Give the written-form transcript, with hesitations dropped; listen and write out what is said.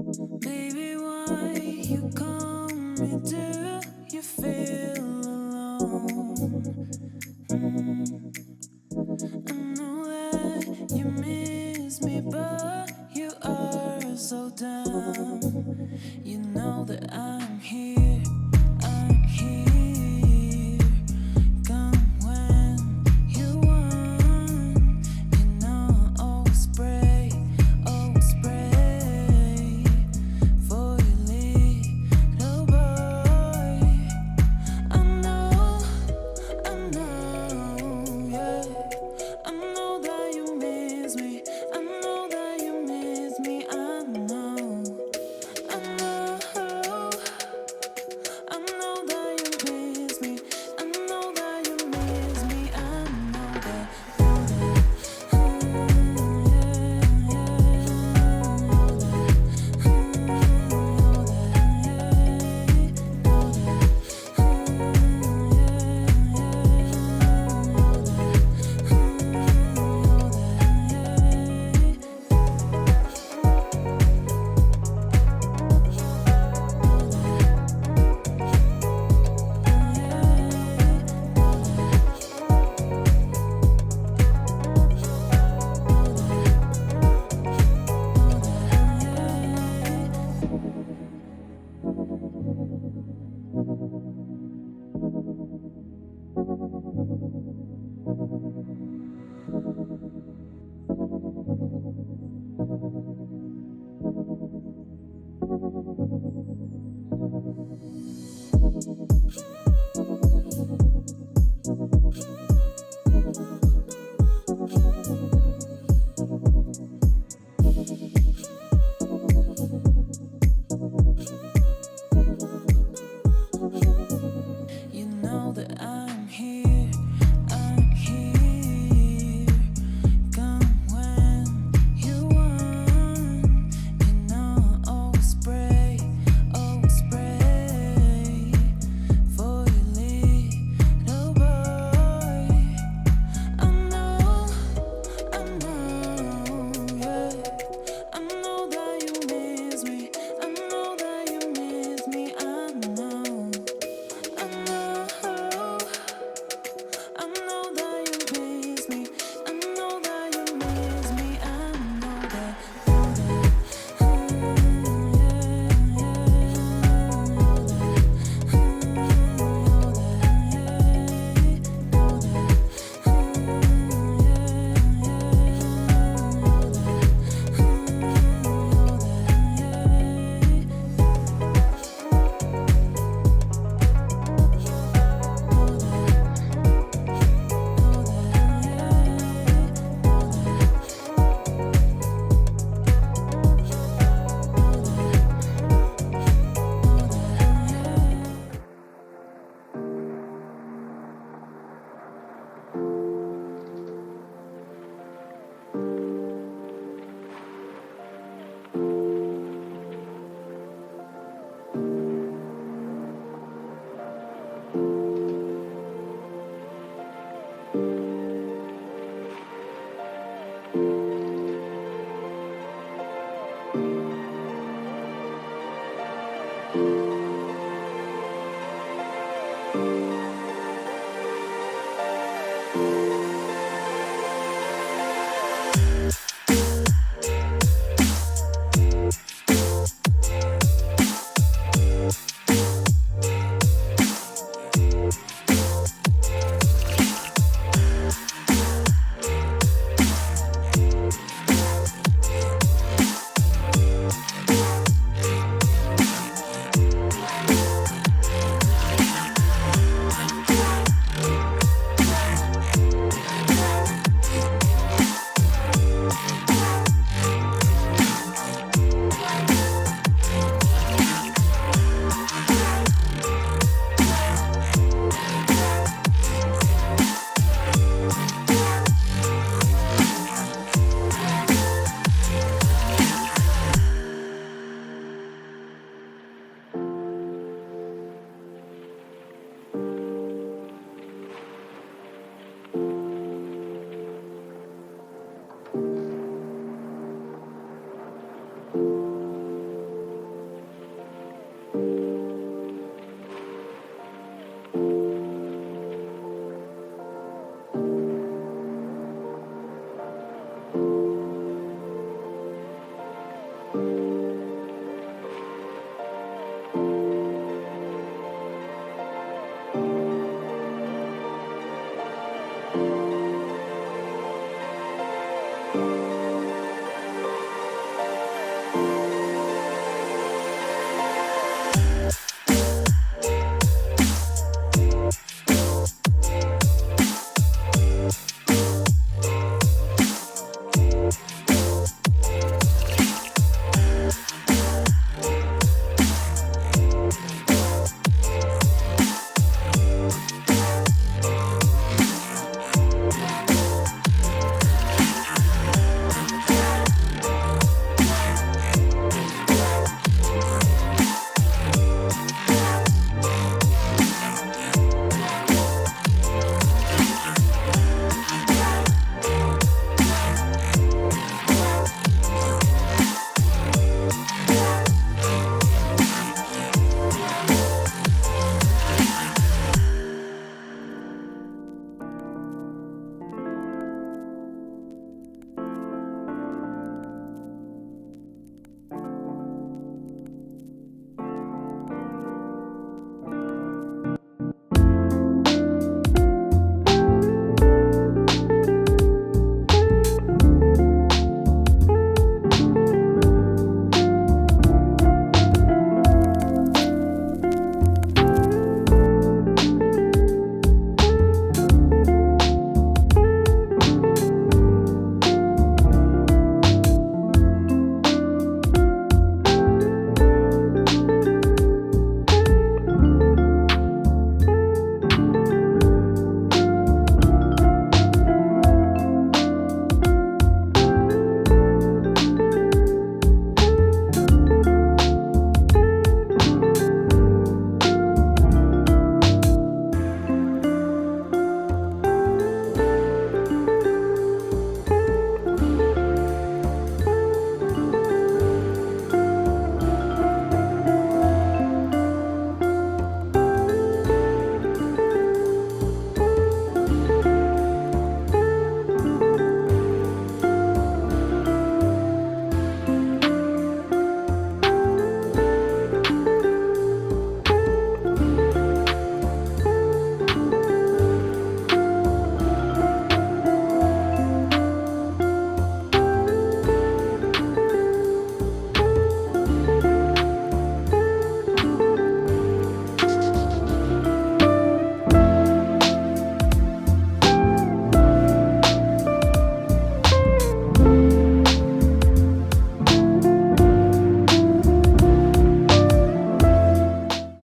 Baby, why you call me? Do you feel alone? I know that you miss me, but you are so dumb. You know that I'm here, I'm here. Come when you want. You know I always pray for your little boy. I know, yeah. I know that you miss me. I know that you miss me. I know, I know. I know that you miss me. I know that you miss me. I know that. You know that I'm here, I'm here. Come when you want. You know I always pray for your little boy. I know, yeah. I know that you miss me. I know that you miss me. I know. I know, I know that you miss me. I know that you miss me. I know that. Thank